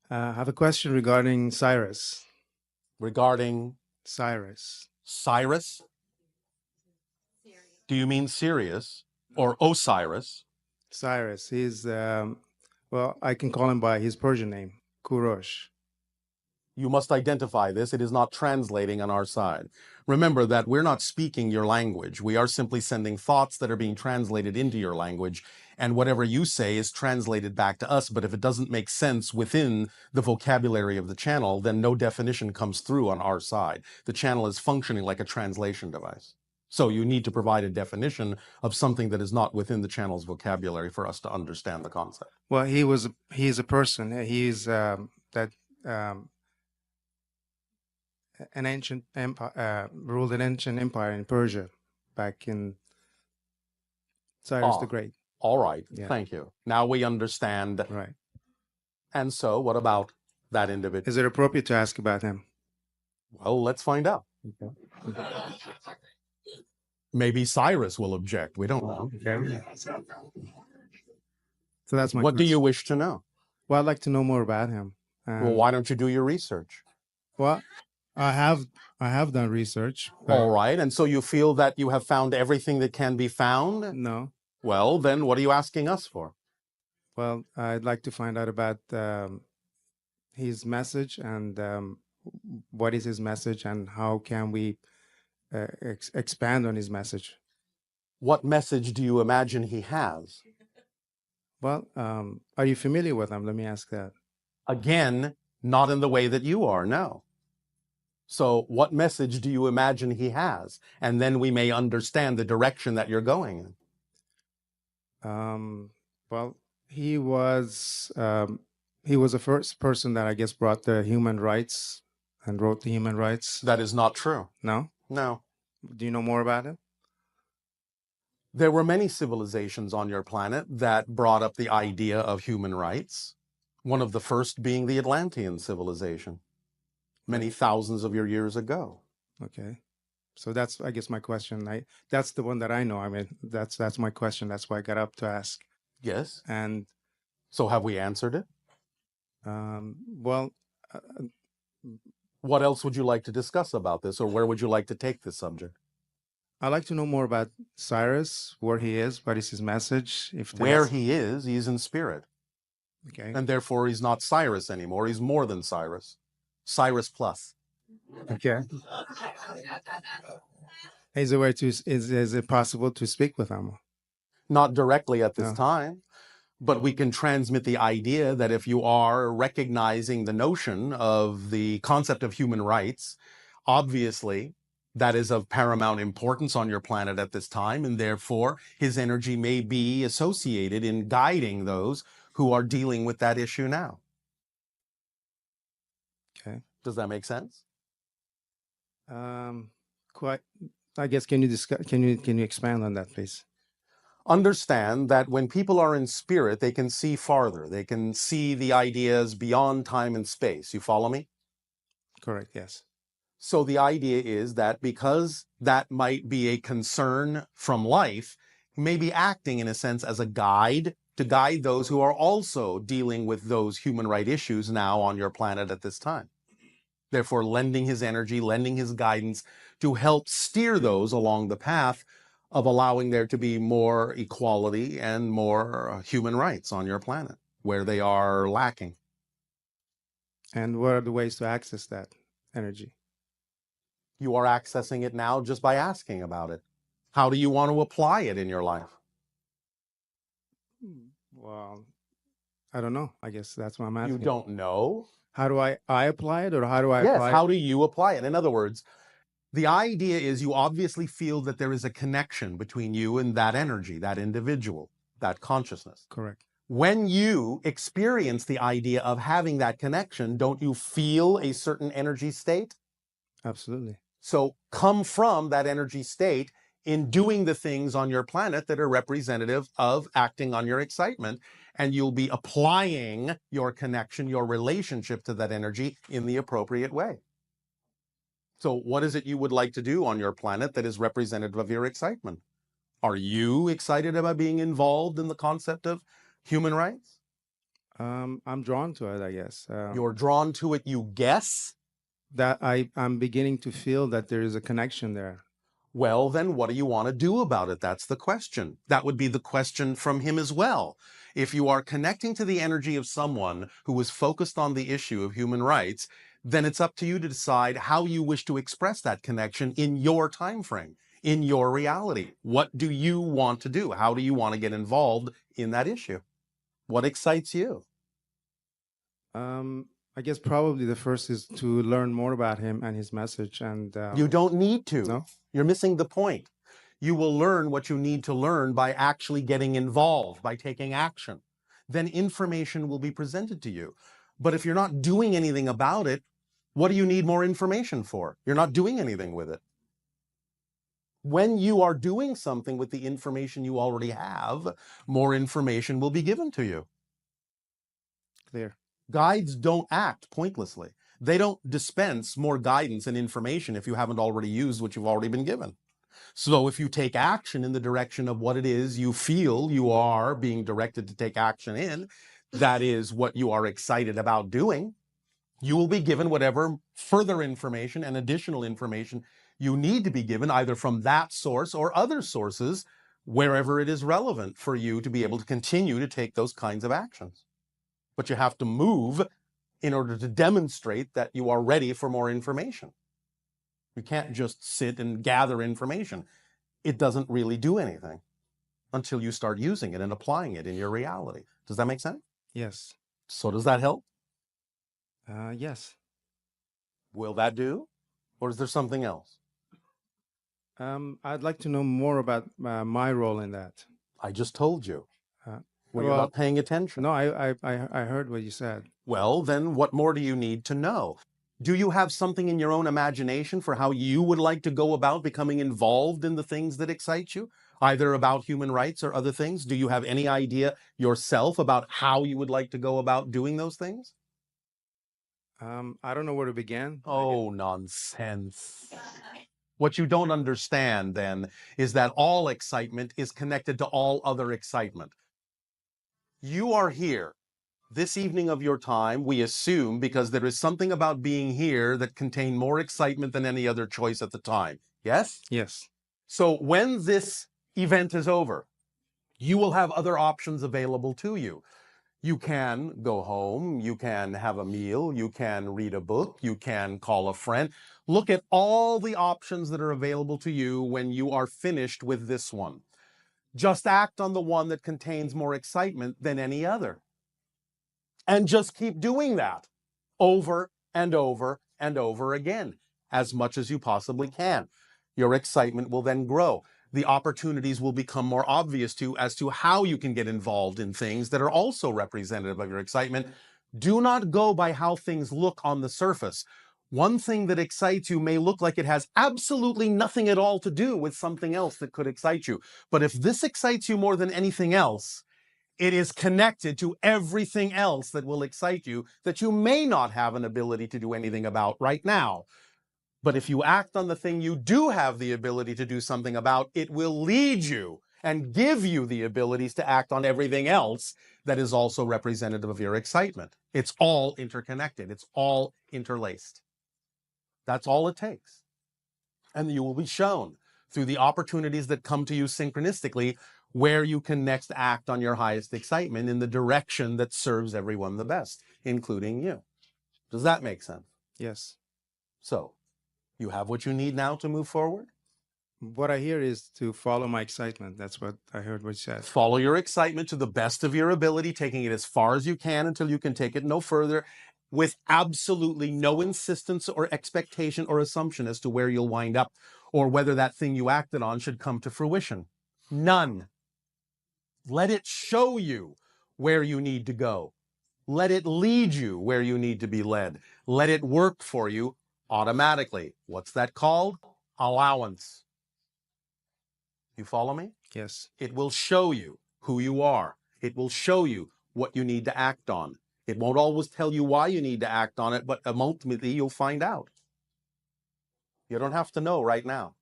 I have a question regarding Cyrus. Regarding Cyrus. Cyrus? Do you mean Sirius or Osiris? Cyrus. He's, well, I can call him by his Persian name, Kurosh. You must identify this. It is not translating on our side. Remember that we're not speaking your language. We are simply sending thoughts that are being translated into your language. And whatever you say is translated back to us. But if it doesn't make sense within the vocabulary of the channel, then no definition comes through on our side. The channel is functioning like a translation device. So you need to provide a definition of something that is not within the channel's vocabulary for us to understand the concept. Well, he's a person. He's that an ancient empire, ruled an ancient empire in Persia back in Cyrus the Great. All right. Yeah. Thank you. Now we understand. Right. And so what about that individual? Is it appropriate to ask about him? Well, let's find out. Okay. Maybe Cyrus will object. We don't know. Okay. So that's my What do question. you wish to know? Well, I'd like to know more about him. Well, why don't you do your research? Well, I have done research. All right. And so you feel that you have found everything that can be found? No. Well, then what are you asking us for? Well, I'd like to find out about his message and what is his message and how can we expand on his message. What message do you imagine he has? Well, are you familiar with him? Let me ask that. Again, not in the way that you are, no. So what message do you imagine he has? And then we may understand the direction that you're going in. Well, he was the first person that I guess brought the human rights and wrote the human rights. That is not true. No? No. Do you know more about him? There were many civilizations on your planet that brought up the idea of human rights. One of the first being the Atlantean civilization, many thousands of your years ago. Okay. So that's, I guess, my question. That's the one that I know. I mean, that's my question. That's why I got up to ask. Yes. And so have we answered it? Well, what else would you like to discuss about this, or where would you like to take this subject? I'd like to know more about Cyrus, where he is, what is his message. Where he is, he's in spirit. Okay. And therefore he's not Cyrus anymore. He's more than Cyrus. Cyrus plus. Okay. Is it possible to speak with him? Not directly at this time, but we can transmit the idea that if you are recognizing the notion of the concept of human rights, obviously that is of paramount importance on your planet at this time, and therefore his energy may be associated in guiding those who are dealing with that issue now. Okay. Does that make sense? Quite. I guess can you expand on that, please? Understand that when people are in spirit, they can see farther. They can see the ideas beyond time and space. You follow me? Correct, yes. So the idea is that because that might be a concern from life, you may be acting in a sense as a guide to guide those who are also dealing with those human rights issues now on your planet at this time. Therefore, lending his energy, lending his guidance to help steer those along the path of allowing there to be more equality and more human rights on your planet where they are lacking. And what are the ways to access that energy? You are accessing it now just by asking about it. How do you want to apply it in your life? Well, I don't know. I guess that's what I'm asking. You don't know? How do I apply it, or how do I apply it? Yes, how do you apply it? In other words, the idea is you obviously feel that there is a connection between you and that energy, that individual, that consciousness. Correct. When you experience the idea of having that connection, don't you feel a certain energy state? Absolutely. So come from that energy state in doing the things on your planet that are representative of acting on your excitement, and you'll be applying your connection, your relationship to that energy in the appropriate way. So what is it you would like to do on your planet that is representative of your excitement? Are you excited about being involved in the concept of human rights? I'm drawn to it, I guess. You're drawn to it, you guess? That I'm beginning to feel that there is a connection there. Well, then what do you want to do about it? That's the question. That would be the question from him as well. If you are connecting to the energy of someone who is focused on the issue of human rights, then it's up to you to decide how you wish to express that connection in your time frame, in your reality. What do you want to do? How do you want to get involved in that issue? What excites you? I guess probably the first is to learn more about him and his message. And You don't need to. no, You're missing the point. You will learn what you need to learn by actually getting involved, by taking action. Then information will be presented to you. But if you're not doing anything about it, what do you need more information for? You're not doing anything with it. When you are doing something with the information you already have, more information will be given to you. clear. Guides don't act pointlessly. They don't dispense more guidance and information if you haven't already used what you've already been given. So if you take action in the direction of what it is you feel you are being directed to take action in, that is what you are excited about doing, you will be given whatever further information and additional information you need to be given, either from that source or other sources, wherever it is relevant for you to be able to continue to take those kinds of actions. But you have to move in order to demonstrate that you are ready for more information. You can't just sit and gather information. It doesn't really do anything until you start using it and applying it in your reality. Does that make sense? Yes. So does that help? Yes. Will that do? Or is there something else? I'd like to know more about my role in that. I just told you. Uh, Well, you're not paying attention. No, I heard what you said. Well, then what more do you need to know? Do you have something in your own imagination for how you would like to go about becoming involved in the things that excite you, either about human rights or other things? Do you have any idea yourself about how you would like to go about doing those things? I don't know where to begin. Oh, nonsense. What you don't understand, then, is that all excitement is connected to all other excitement. You are here. This evening of your time, we assume, because there is something about being here that contained more excitement than any other choice at the time. Yes? Yes. So when this event is over, you will have other options available to you. You can go home, you can have a meal, you can read a book, you can call a friend. Look at all the options that are available to you when you are finished with this one. Just act on the one that contains more excitement than any other. And just keep doing that over and over and over again, as much as you possibly can. Your excitement will then grow. The opportunities will become more obvious to you as to how you can get involved in things that are also representative of your excitement. Do not go by how things look on the surface. One thing that excites you may look like it has absolutely nothing at all to do with something else that could excite you. But if this excites you more than anything else, it is connected to everything else that will excite you that you may not have an ability to do anything about right now. But if you act on the thing you do have the ability to do something about, it will lead you and give you the abilities to act on everything else that is also representative of your excitement. It's all interconnected. It's all interlaced. That's all it takes. And you will be shown through the opportunities that come to you synchronistically where you can next act on your highest excitement in the direction that serves everyone the best, including you. Does that make sense? Yes. So, you have what you need now to move forward? What I hear is to follow my excitement. That's what I heard what you said. Follow your excitement to the best of your ability, taking it as far as you can until you can take it no further, with absolutely no insistence or expectation or assumption as to where you'll wind up or whether that thing you acted on should come to fruition. None. Let it show you where you need to go. Let it lead you where you need to be led. Let it work for you automatically. What's that called? Allowance. You follow me? Yes. It will show you who you are. It will show you what you need to act on. It won't always tell you why you need to act on it, but ultimately you'll find out. You don't have to know right now.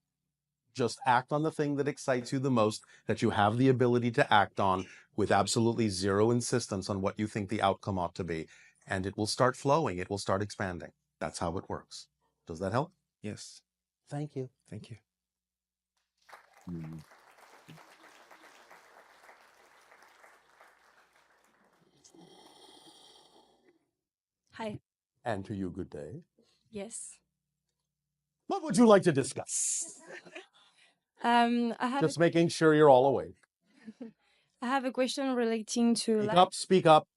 Just act on the thing that excites you the most, that you have the ability to act on. with absolutely zero insistence on what you think the outcome ought to be. And it will start flowing. It will start expanding. That's how it works. Does that help? Yes. Thank you. Thank you. Hi. And to you, good day. Yes. What would you like to discuss? I have Just making sure you're all awake. I have a question relating to Speak life. up, speak up.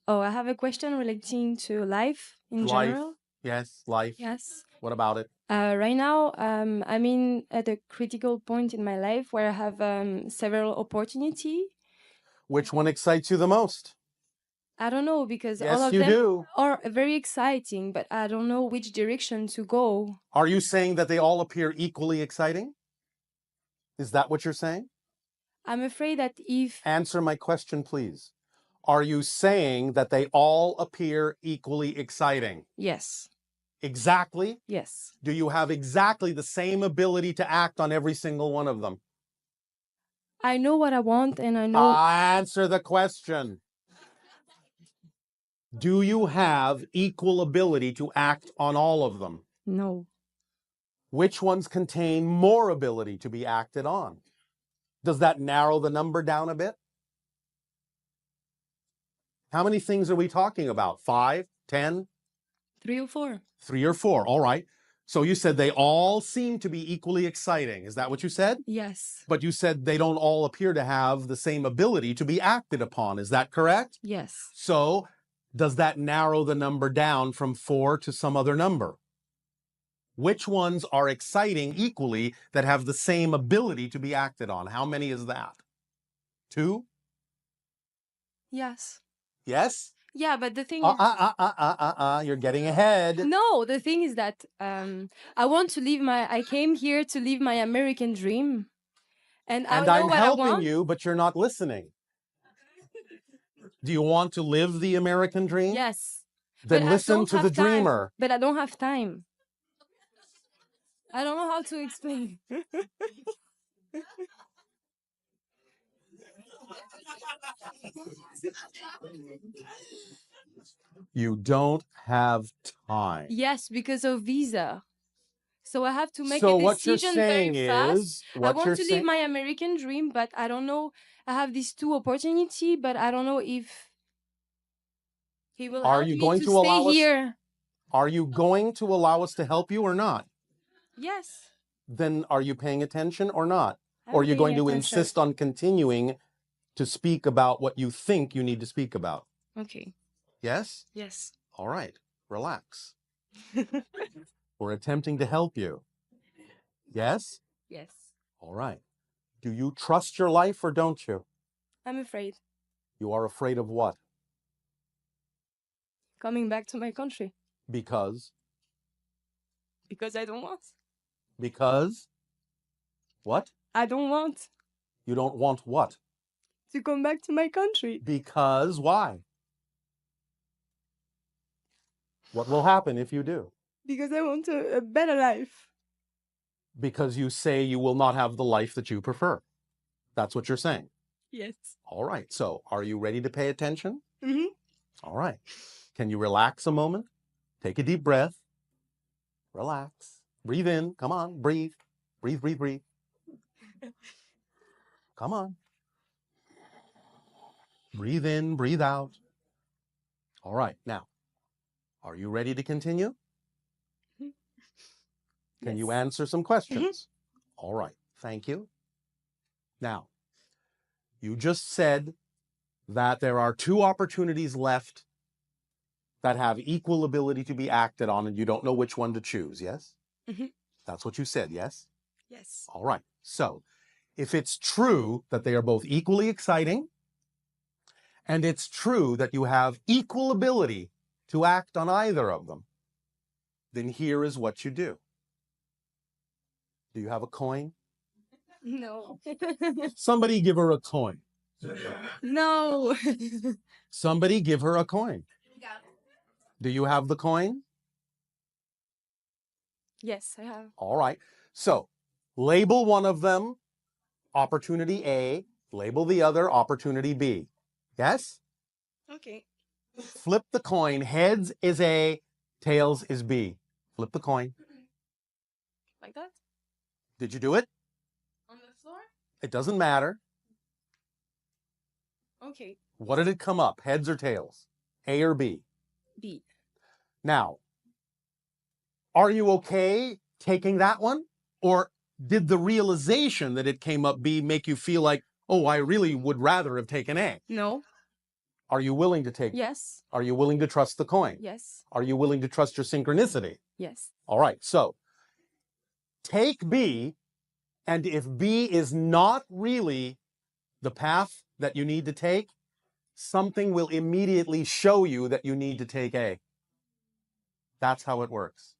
Oh, I have a question relating to life in Life. general. Yes, life. Yes. What about it? Right now, I'm in at a critical point in my life where I have several opportunity. Which one excites you the most? I don't know because all Yes, of you them do. are very exciting, but I don't know which direction to go. Are you saying that they all appear equally exciting? Is that what you're saying? I'm afraid that if Answer my question, please. Are you saying that they all appear equally exciting? yes, Exactly? yes, Do you have exactly the same ability to act on every single one of them? I know what I want and I know Answer the question. Do you have equal ability to act on all of them? no. Which ones contain more ability to be acted on? Does that narrow the number down a bit? How many things are we talking about? 5, 10, 3 or 4. 3 or 4? All right. So you said they all seem to be equally exciting. Is that what you said? Yes. But you said they don't all appear to have the same ability to be acted upon. Is that correct? Yes. So does that narrow the number down from 4 to some other number? Which ones are exciting equally that have the same ability to be acted on? How many is that? 2? Yes. Yes? Yeah, but the thing is You're getting ahead. no, the thing is that I came here to live my American dream. And I And know I'm what I helping want. you, but you're not listening. Do you want to live the American dream? Yes. Then But I listen don't to the have time. dreamer. But I don't have time. I don't know how to explain. You don't have time. Yes, because of visa. So I have to make So a what you're decision very saying fast. is, I what want you're to live saying, my American dream, but I don't know. I have these 2 opportunity, but I don't know if he will are help you me going to to stay allow us? here. Are you going to allow us to help you or not? Yes. Then are you paying attention or not? I'm Or are you going paying to attention. insist on continuing to speak about what you think you need to speak about? Okay. Yes? Yes. All right. Relax. We're attempting to help you. Yes? Yes. All right. Do you trust your life or don't you? I'm afraid. You are afraid of what? Coming back to my country. Because? Because I don't want. Because? What? I don't want You don't want what? to come back to my country. Because why? What will happen if you do? Because I want a better life. Because you say you will not have the life that you prefer. That's what you're saying. Yes. All right. So are you ready to pay attention? Mm-hmm. All right. Can you relax a moment? Take a deep breath. Relax. Breathe in. Come on. Breathe. Breathe, breathe, breathe. Come on. Breathe in, breathe out. All right. Now, are you ready to continue? Can you Yes. answer some questions? All right. Thank you. Now, you just said that there are 2 opportunities left that have equal ability to be acted on, and you don't know which one to choose, yes? Mhm. That's what you said, yes? Yes. All right. So, if it's true that they are both equally exciting, and it's true that you have equal ability to act on either of them, then here is what you do. Do you have a coin? No. Somebody give her a coin. No. Somebody give her a coin. Do you have the coin? Yes, I have. All right. So label one of them opportunity A, label the other opportunity B. Yes? Okay. Flip the coin. Heads is A, tails is B. Flip the coin. Like that? Did you do it? On the floor? It doesn't matter. Okay. What did it come up? Heads or tails? A or B? B. Now, are you okay taking that one? Or did the realization that it came up B make you feel like, oh, I really would rather have taken A? No. Are you willing to take? Yes. Are you willing to trust the coin? Yes. Are you willing to trust your synchronicity? Yes. All right, so take B, and if B is not really the path that you need to take, something will immediately show you that you need to take A. That's how it works.